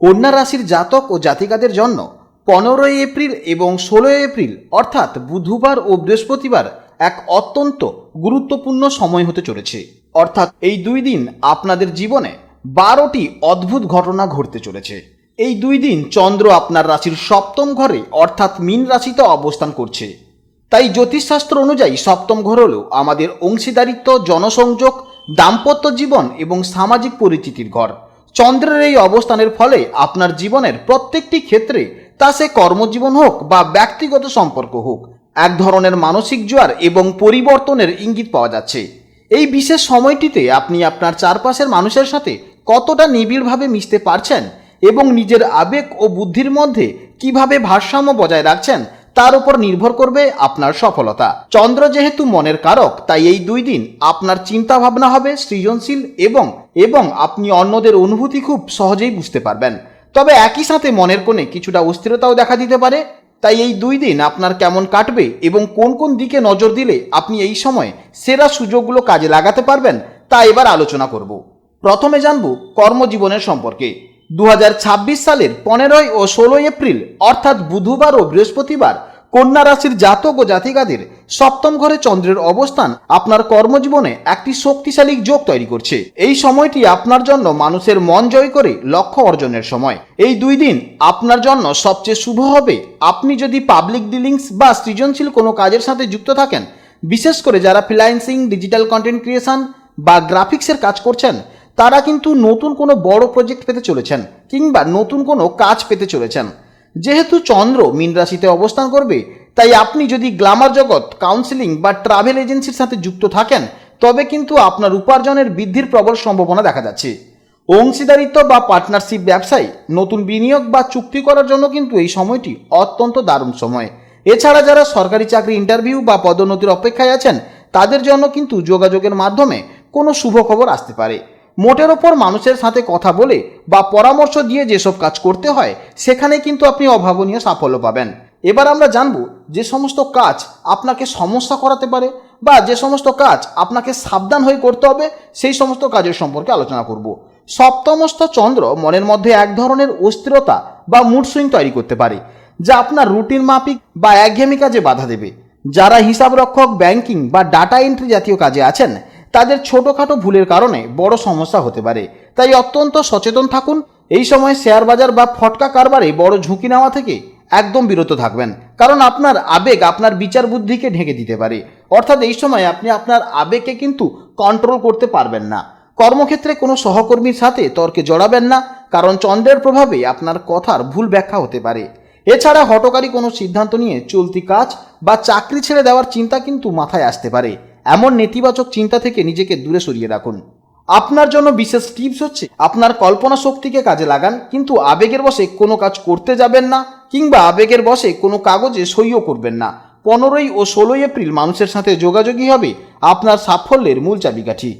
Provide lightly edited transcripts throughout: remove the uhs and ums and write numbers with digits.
কন্যা রাশির জাতক ও জাতিকাদের জন্য 15 এপ্রিল এবং 16 এপ্রিল অর্থাৎ বুধবার ও বৃহস্পতিবার এক অত্যন্ত গুরুত্বপূর্ণ সময় হতে চলেছে। অর্থাৎ এই দুই দিন আপনাদের জীবনে 12টি অদ্ভুত ঘটনা ঘটতে চলেছে। এই দুই দিন চন্দ্র আপনার রাশির সপ্তম ঘরে অর্থাৎ মীন রাশিতে অবস্থান করছে। তাই জ্যোতিষশাস্ত্র অনুযায়ী সপ্তম ঘর হল আমাদের অংশীদারিত্ব, জনসংযোগ, দাম্পত্য জীবন এবং সামাজিক পরিচিতির ঘর। চন্দ্রের এই অবস্থানের ফলে আপনার জীবনের প্রত্যেকটি ক্ষেত্রে, তা সে কর্মজীবন হোক বা ব্যক্তিগত সম্পর্ক হোক, এক ধরনের মানসিক জোয়ার এবং পরিবর্তনের ইঙ্গিত পাওয়া যাচ্ছে। এই বিশেষ সময়টিতে আপনি আপনার চারপাশের মানুষের সাথে কতটা নিবিড়ভাবে মিশতে পারছেন এবং নিজের আবেগ ও বুদ্ধির মধ্যে কিভাবে ভারসাম্য বজায় রাখছেন তার উপর নির্ভর করবে আপনার সফলতা। চন্দ্র যেহেতু মনের কারক, তাই এই দুই দিন আপনার চিন্তা ভাবনা হবে সৃজনশীল এবং আপনি অন্যদের অনুভূতি খুব সহজেই বুঝতে পারবেন। তবে একই সাথে মনের কোণে কিছুটা অস্থিরতাও দেখা দিতে পারে। তাই এই দুই দিন আপনার কেমন কাটবে এবং কোন কোন দিকে নজর দিলে আপনি এই সময় সেরা সুযোগগুলো কাজে লাগাতে পারবেন তা এবার আলোচনা করব। প্রথমে জানব কর্মজীবনের সম্পর্কে। 2026 সালের 15 ও 16 এপ্রিল অর্থাৎ বুধবার ও বৃহস্পতিবার কন্যা রাশির জাতক ও জাতিকাদের সপ্তম ঘরে চন্দ্রের অবস্থান আপনার কর্মজীবনে একটি শক্তিশালী যোগ তৈরি করছে। এই সময়টি আপনার জন্য মানুষের মন জয় করে লক্ষ্য অর্জনের সময়। এই দুই দিন আপনার জন্য সবচেয়ে শুভ হবে আপনি যদি পাবলিক ডিলিংস বা সৃজনশীল কোনো কাজের সাথে যুক্ত থাকেন, বিশেষ করে যারা ফ্রিল্যান্সিং, ডিজিটাল কন্টেন্ট ক্রিয়েশন বা গ্রাফিক্সের কাজ করছেন। তারা কিন্তু নতুন কোনো বড় প্রজেক্ট পেতে চলেছেন কিংবা নতুন কোনো কাজ পেতে চলেছেন। যেহেতু চন্দ্র মীন রাশিতে অবস্থান করবে, তাই আপনি যদি গ্ল্যামার জগৎ, কাউন্সিলিং বা ট্রাভেল এজেন্সির সাথে যুক্ত থাকেন, তবে কিন্তু আপনার উপার্জনের বৃদ্ধির প্রবল সম্ভাবনা দেখা যাচ্ছে। অংশীদারিত্ব বা পার্টনারশিপ ব্যবসায় নতুন বিনিয়োগ বা চুক্তি করার জন্য কিন্তু এই সময়টি অত্যন্ত দারুণ সময়। এছাড়া যারা সরকারি চাকরি ইন্টারভিউ বা পদোন্নতির অপেক্ষায় আছেন, তাদের জন্য কিন্তু যোগাযোগের মাধ্যমে কোনো শুভ খবর আসতে পারে। মোটের ওপর মানুষের সাথে কথা বলে বা পরামর্শ দিয়ে যেসব কাজ করতে হয়, সেখানে কিন্তু আপনি অভাবনীয় সাফল্য পাবেন। এবার আমরা জানব যে সমস্ত কাজ আপনাকে সমস্যা করাতে পারে বা যে সমস্ত কাজ আপনাকে সাবধান হয়ে করতে হবে, সেই সমস্ত কাজের সম্পর্কে আলোচনা করব। সপ্তমস্থ চন্দ্র মনের মধ্যে এক ধরনের অস্থিরতা বা মুড সুইং তৈরি করতে পারে, যা আপনার রুটিন মাফিক বা একঘেয়েমি কাজে বাধা দেবে। যারা হিসাবরক্ষক, ব্যাংকিং বা ডাটা এন্ট্রি জাতীয় কাজে আছেন, তাদের ছোটোখাটো ভুলের কারণে বড় সমস্যা হতে পারে। তাই অত্যন্ত সচেতন থাকুন। এই সময় শেয়ার বাজার বা ফটকা কারবারে বড় ঝুঁকি নেওয়া থেকে একদম বিরত থাকবেন, কারণ আপনার আবেগ আপনার বিচার বুদ্ধিকে ঢেকে দিতে পারে। অর্থাৎ এই সময় আপনি আপনার আবেগকে কিন্তু কন্ট্রোল করতে পারবেন না। কর্মক্ষেত্রে কোনো সহকর্মীর সাথে তর্কে জড়াবেন না, কারণ চন্দ্রের প্রভাবে আপনার কথার ভুল ব্যাখ্যা হতে পারে। এছাড়া হঠকারী কোনো সিদ্ধান্ত নিয়ে চলতি কাজ বা চাকরি ছেড়ে দেওয়ার চিন্তা কিন্তু মাথায় আসতে পারে। এমন নেতিবাচক চিন্তা থেকে নিজেকে দূরে সরিয়ে রাখুন। আপনার জন্য বিশেষ টিপস হচ্ছে, আপনার কল্পনা শক্তিকে কাজে লাগান, কিন্তু আবেগের বশে কোনো কাজ করতে যাবেন না কিংবা আবেগের বশে কোনো কাগজে সইও করবেন না। 15 ও 16 এপ্রিল মানুষের সাথে যোগাযোগই হবে আপনার সাফল্যের মূল চাবিকাঠি।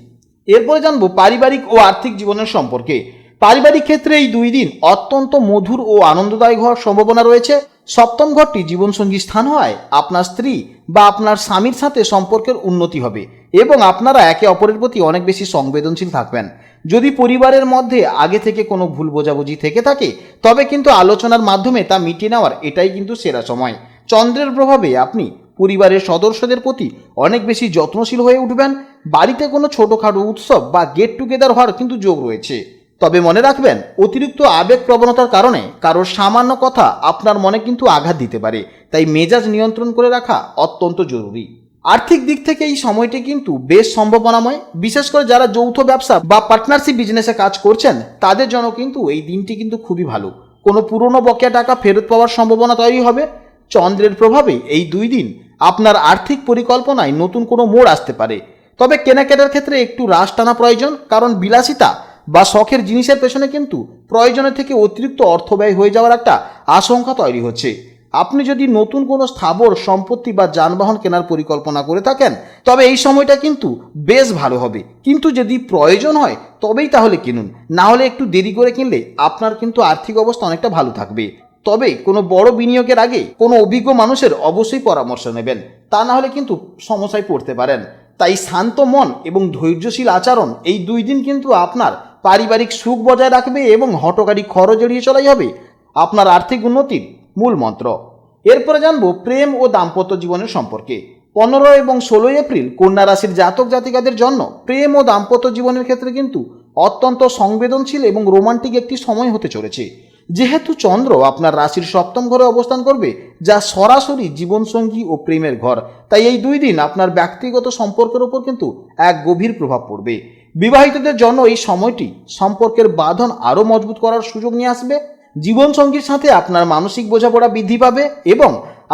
এরপরে জানবো পারিবারিক ও আর্থিক জীবনের সম্পর্কে। পারিবারিক ক্ষেত্রে এই দুই দিন অত্যন্ত মধুর ও আনন্দদায়ক হওয়ার সম্ভাবনা রয়েছে। সপ্তম ঘরটি জীবনসঙ্গী স্থান হয়, আপনার স্ত্রী বা আপনার স্বামীর সাথে সম্পর্কের উন্নতি হবে এবং আপনারা একে অপরের প্রতি অনেক বেশি সংবেদনশীল থাকবেন। যদি পরিবারের মধ্যে আগে থেকে কোনো ভুল বোঝাবুঝি থেকে থাকে, তবে কিন্তু আলোচনার মাধ্যমে তা মিটিয়ে নেওয়ার এটাই কিন্তু সেরা সময়। চন্দ্রের প্রভাবে আপনি পরিবারের সদস্যদের প্রতি অনেক বেশি যত্নশীল হয়ে উঠবেন। বাড়িতে কোনো ছোটোখাটো উৎসব বা গেট টুগেদার হওয়ার কিন্তু যোগ রয়েছে। তবে মনে রাখবেন, অতিরিক্ত আবেগ প্রবণতার কারণে কারোর সামান্য কথা আপনার মনে কিন্তু আঘাত দিতে পারে। তাই মেজাজ নিয়ন্ত্রণ করে রাখা অত্যন্ত জরুরি। আর্থিক দিক থেকে এই সময়টি কিন্তু বেশ সম্ভাবনাময়। বিশেষ করে যারা যৌথ ব্যবসা বা পার্টনারশিপ বিজনেসে কাজ করছেন, তাদের জন্য কিন্তু এই দিনটি কিন্তু খুবই ভালো। কোনো পুরনো বকেয়া টাকা ফেরত পাওয়ার সম্ভাবনা তৈরি হবে। চন্দ্রের প্রভাবে এই দুই দিন আপনার আর্থিক পরিকল্পনায় নতুন কোনো মোড় আসতে পারে। তবে কেনাকাটার ক্ষেত্রে একটু রাশ টানা প্রয়োজন, কারণ বিলাসিতা বা শখের জিনিসের পেছনে কিন্তু প্রয়োজনের থেকে অতিরিক্ত অর্থ ব্যয় হয়ে যাওয়ার একটা আশঙ্কা তৈরি হচ্ছে। আপনি যদি নতুন কোনো স্থাবর সম্পত্তি বা যানবাহন কেনার পরিকল্পনা করে থাকেন, তবে এই সময়টা কিন্তু বেশ ভালো হবে। কিন্তু যদি প্রয়োজন হয় তবেই তাহলে কিনুন, না হলে একটু দেরি করে কিনলে আপনার কিন্তু আর্থিক অবস্থা অনেকটা ভালো থাকবে। তবে কোনো বড় বিনিয়োগের আগে কোনো অভিজ্ঞ মানুষের অবশ্যই পরামর্শ নেবেন, তা না হলে কিন্তু সমস্যায় পড়তে পারেন। তাই শান্ত মন এবং ধৈর্যশীল আচরণ এই দুই দিন কিন্তু আপনার পারিবারিক সুখ বজায় রাখবে এবং হঠকারী খরচ এড়িয়ে চলাই হবে আপনার আর্থিক উন্নতির মূল মন্ত্র। এরপরে জানবো প্রেম ও দাম্পত্য জীবনের সম্পর্কে। 15 এবং 16 এপ্রিল কন্যা রাশির জাতক জাতিকাদের জন্য প্রেম ও দাম্পত্য জীবনের ক্ষেত্রে কিন্তু অত্যন্ত সংবেদনশীল এবং রোমান্টিক একটি সময় হতে চলেছে। যেহেতু চন্দ্র আপনার রাশির সপ্তম ঘরে অবস্থান করবে, যা সরাসরি জীবনসঙ্গী ও প্রেমের ঘর, তাই এই 2 দিন আপনার ব্যক্তিগত সম্পর্কের উপর কিন্তু এক গভীর প্রভাব পড়বে। বিবাহিতদের জন্য এই সময়টি সম্পর্কের বাঁধন আরও মজবুত করার সুযোগ নিয়ে আসবে। জীবনসঙ্গীর সাথে আপনার মানসিক বোঝাপড়া বৃদ্ধি পাবে এবং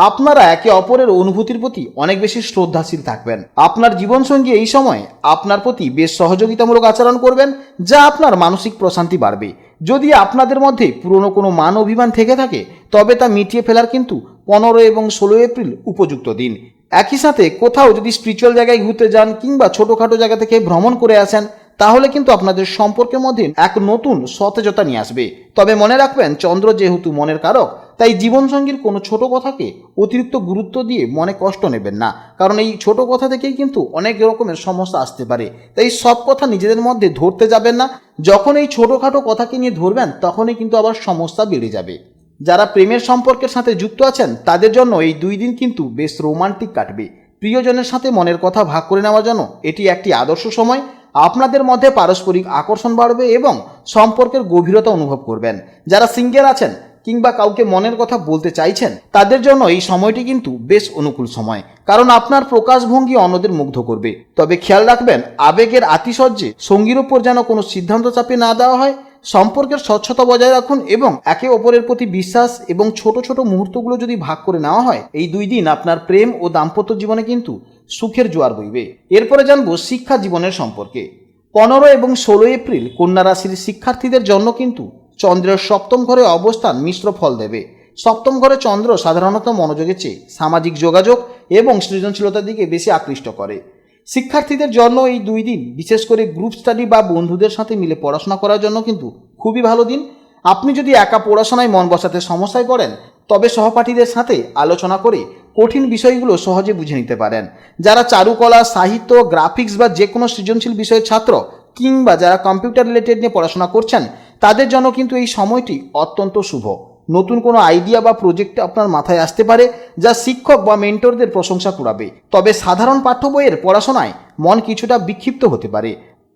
আপনারা একে অপরের অনুভূতির প্রতি অনেক বেশি শ্রদ্ধাশীল থাকবেন। আপনার জীবনসঙ্গী এই সময় আপনার প্রতি বেশ সহযোগিতামূলক আচরণ করবেন, যা আপনার মানসিক প্রশান্তি বাড়বে। যদি আপনাদের মধ্যে পুরনো কোনো মান অভিমান থেকে থাকে, তবে তা মিটিয়ে ফেলার কিন্তু 15 এবং 16 এপ্রিল উপযুক্ত দিন। একই সাথে কোথাও যদি স্পিরিচুয়াল জায়গায় ঘুরতে যান কিংবা ছোটোখাটো জায়গা থেকে ভ্রমণ করে আসেন, তাহলে কিন্তু আপনাদের সম্পর্কের মধ্যে এক নতুন সতেজতা নিয়ে আসবে। তবে মনে রাখবেন, চন্দ্র যেহেতু মনের কারক, তাই জীবনসঙ্গীর কোনো ছোট কথাকে অতিরিক্ত গুরুত্ব দিয়ে মনে কষ্ট নেবেন না, কারণ এই ছোট কথা থেকেই কিন্তু অনেক রকমের সমস্যা আসতে পারে। তাই সব কথা নিজেদের মধ্যে ধরতে যাবেন না। যখন এই ছোটোখাটো কথাকে নিয়ে ধরবেন, তখনই কিন্তু আবার সমস্যা বেড়ে যাবে। যারা প্রেমের সম্পর্কের সাথে যুক্ত আছেন, তাদের জন্য এই 2 দিন কিন্তু বেশ রোমান্টিক কাটবে। প্রিয়জনের সাথে মনের কথা ভাগ করে নেওয়ার জন্য এটি একটি আদর্শ সময়। আপনাদের মধ্যে পারস্পরিক আকর্ষণ বাড়বে এবং সম্পর্কের গভীরতা অনুভব করবেন। যারা সিঙ্গেল আছেন কিংবা কাউকে মনের কথা বলতে চাইছেন, তাদের জন্য এই সময়টি কিন্তু বেশ অনুকূল সময়, কারণ আপনার প্রকাশভঙ্গি অন্যদের মুগ্ধ করবে। তবে খেয়াল রাখবেন, আবেগের আতিশয্যে সঙ্গীর ওপর যেন কোনো সিদ্ধান্ত চাপিয়ে না দেওয়া হয়। সম্পর্কের স্বচ্ছতা বজায় রাখুন এবং একে অপরের প্রতি বিশ্বাস এবং ছোট ছোট মুহূর্তগুলো যদি ভাগ করে নেওয়া হয়, এই 2 দিন আপনার প্রেম ও দাম্পত্য জীবনে কিন্তু সুখের জোয়ার বইবে। এরপরে জানবো শিক্ষা জীবনের সম্পর্কে। 15 এবং 16 এপ্রিল কন্যা রাশির শিক্ষার্থীদের জন্য কিন্তু চন্দ্রের সপ্তম ঘরে অবস্থান মিশ্র ফল দেবে। সপ্তম ঘরে চন্দ্র সাধারণত মনোযোগের চেয়ে সামাজিক যোগাযোগ এবং সৃজনশীলতার দিকে বেশি আকৃষ্ট করে। শিক্ষার্থীদের জন্য এই 2 দিন বিশেষ করে গ্রুপ স্টাডি বা বন্ধুদের সাথে মিলে পড়াশোনা করার জন্য কিন্তু খুবই ভালো দিন। আপনি যদি একা পড়াশোনায় মন বসাতে সমস্যায় পড়েন, তবে সহপাঠীদের সাথে আলোচনা করে কঠিন বিষয়গুলো সহজে বুঝে নিতে পারেন। যারা চারুকলা, সাহিত্য, গ্রাফিক্স বা যে কোনো সৃজনশীল বিষয়ের ছাত্র কিংবা যারা কম্পিউটার রিলেটেড নিয়ে পড়াশোনা করছেন, তাদের জন্য কিন্তু এই সময়টি অত্যন্ত শুভ। নতুন কোনো আইডিয়া বা প্রজেক্ট আপনার মাথায় আসতে পারে, যা শিক্ষক বা মেন্টরদের প্রশংসা কুড়াবে। তবে সাধারণ পাঠ্য বইয়ের পড়াশোনায় মন কিছুটা বিক্ষিপ্ত হতে পারে।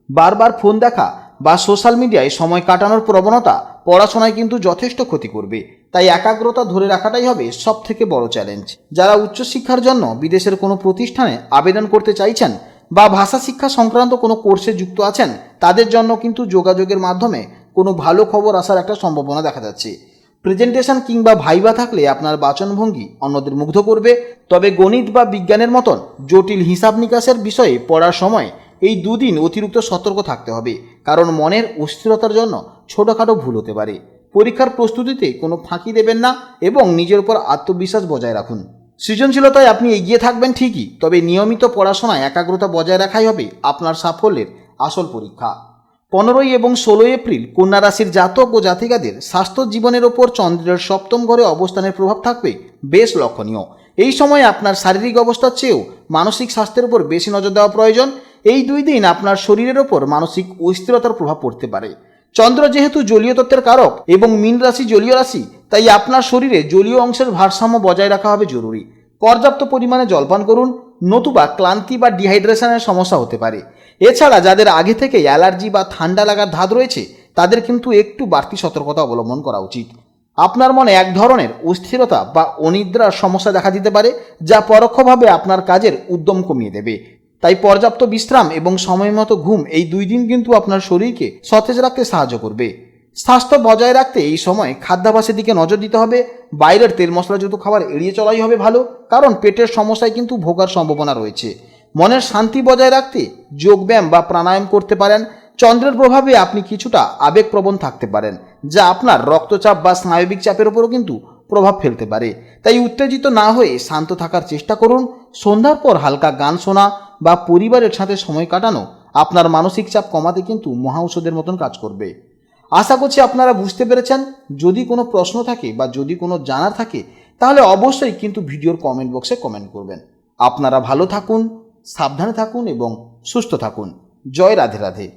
বারবার ফোন দেখা বা সোশ্যাল মিডিয়ায় সময় কাটানোর প্রবণতা পড়াশোনায় কিন্তু যথেষ্ট ক্ষতি করবে। তাই একাগ্রতা ধরে রাখাটাই হবে সব থেকে বড় চ্যালেঞ্জ। যারা উচ্চশিক্ষার জন্য বিদেশের কোনো প্রতিষ্ঠানে আবেদন করতে চাইছেন বা ভাষা শিক্ষা সংক্রান্ত কোনো কোর্সে যুক্ত আছেন, তাদের জন্য কিন্তু যোগাযোগের মাধ্যমে কোনো ভালো খবর আসার একটা সম্ভাবনা দেখা যাচ্ছে। প্রেজেন্টেশন কিংবা ভাইবা থাকলে আপনার বাচনভঙ্গি অন্যদের মুগ্ধ করবে। তবে গণিত বা বিজ্ঞানের মতন জটিল হিসাব নিকাশের বিষয়ে পড়ার সময় এই 2 দিন অতিরিক্ত সতর্ক থাকতে হবে, কারণ মনের অস্থিরতার জন্য ছোটোখাটো ভুল হতে পারে। পরীক্ষার প্রস্তুতিতে কোনো ফাঁকি দেবেন না এবং নিজের উপর আত্মবিশ্বাস বজায় রাখুন। সৃজনশীলতায় আপনি এগিয়ে থাকবেন ঠিকই, তবে নিয়মিত পড়াশোনায় একাগ্রতা বজায় রাখাই হবে আপনার সাফল্যের আসল পরীক্ষা। 15 এবং 16 এপ্রিল কন্যা রাশির জাতক ও জাতিকাদের স্বাস্থ্য জীবনের ওপর চন্দ্রের সপ্তম ঘরে অবস্থানের প্রভাব থাকবে বেশ লক্ষণীয়। এই সময় আপনার শারীরিক অবস্থার চেয়েও মানসিক স্বাস্থ্যের উপর বেশি নজর দেওয়া প্রয়োজন। এই 2 দিন আপনার শরীরের ওপর মানসিক অস্থিরতার প্রভাব পড়তে পারে। চন্দ্র যেহেতু জলীয় তত্ত্বের কারক এবং মীন রাশি জলীয় রাশি, তাই আপনার শরীরে জলীয় অংশের ভারসাম্য বজায় রাখা হবে জরুরি। পর্যাপ্ত পরিমাণে জলপান করুন, নতুবা ক্লান্তি বা ডিহাইড্রেশনের সমস্যা হতে পারে। এছাড়া যাদের আগে থেকে অ্যালার্জি বা ঠান্ডা লাগার ধাত রয়েছে, তাদের কিন্তু একটু বাড়তি সতর্কতা অবলম্বন করা উচিত। আপনার মনে এক ধরনের অস্থিরতা বা অনিদ্রার সমস্যা দেখা দিতে পারে, যা পরোক্ষভাবে আপনার কাজের উদ্যম কমিয়ে দেবে। তাই পর্যাপ্ত বিশ্রাম এবং সময়মতো ঘুম এই 2 দিন কিন্তু আপনার শরীরকে সতেজ রাখতে সাহায্য করবে। স্বাস্থ্য বজায় রাখতে এই সময় খাদ্যাভ্যাসের দিকে নজর দিতে হবে। বাইরের তেল মশলাযুক্ত খাবার এড়িয়ে চলাই হবে ভালো, কারণ পেটের সমস্যায় কিন্তু ভোগার সম্ভাবনা রয়েছে। মনের শান্তি বজায় রাখতে যোগব্যায়াম বা প্রাণায়াম করতে পারেন। চন্দ্রের প্রভাবে আপনি কিছুটা আবেগপ্রবণ থাকতে পারেন, যা আপনার রক্তচাপ বা স্নায়বিক চাপের উপরও কিন্তু প্রভাব ফেলতে পারে। তাই উত্তেজিত না হয়ে শান্ত থাকার চেষ্টা করুন। সন্ধ্যার পর হালকা গান শোনা বা পরিবারের সাথে সময় কাটানো আপনার মানসিক চাপ কমাতে কিন্তু মহা ঔষধের মতন কাজ করবে। আশা করছি আপনারা বুঝতে পেরেছেন। যদি কোনো প্রশ্ন থাকে বা যদি কোনো জানার থাকে, তাহলে অবশ্যই কিন্তু ভিডিওর কমেন্ট বক্সে কমেন্ট করবেন। আপনারা ভালো থাকুন, সাবধানে থাকুন এবং সুস্থ থাকুন। জয় রাধে রাধে।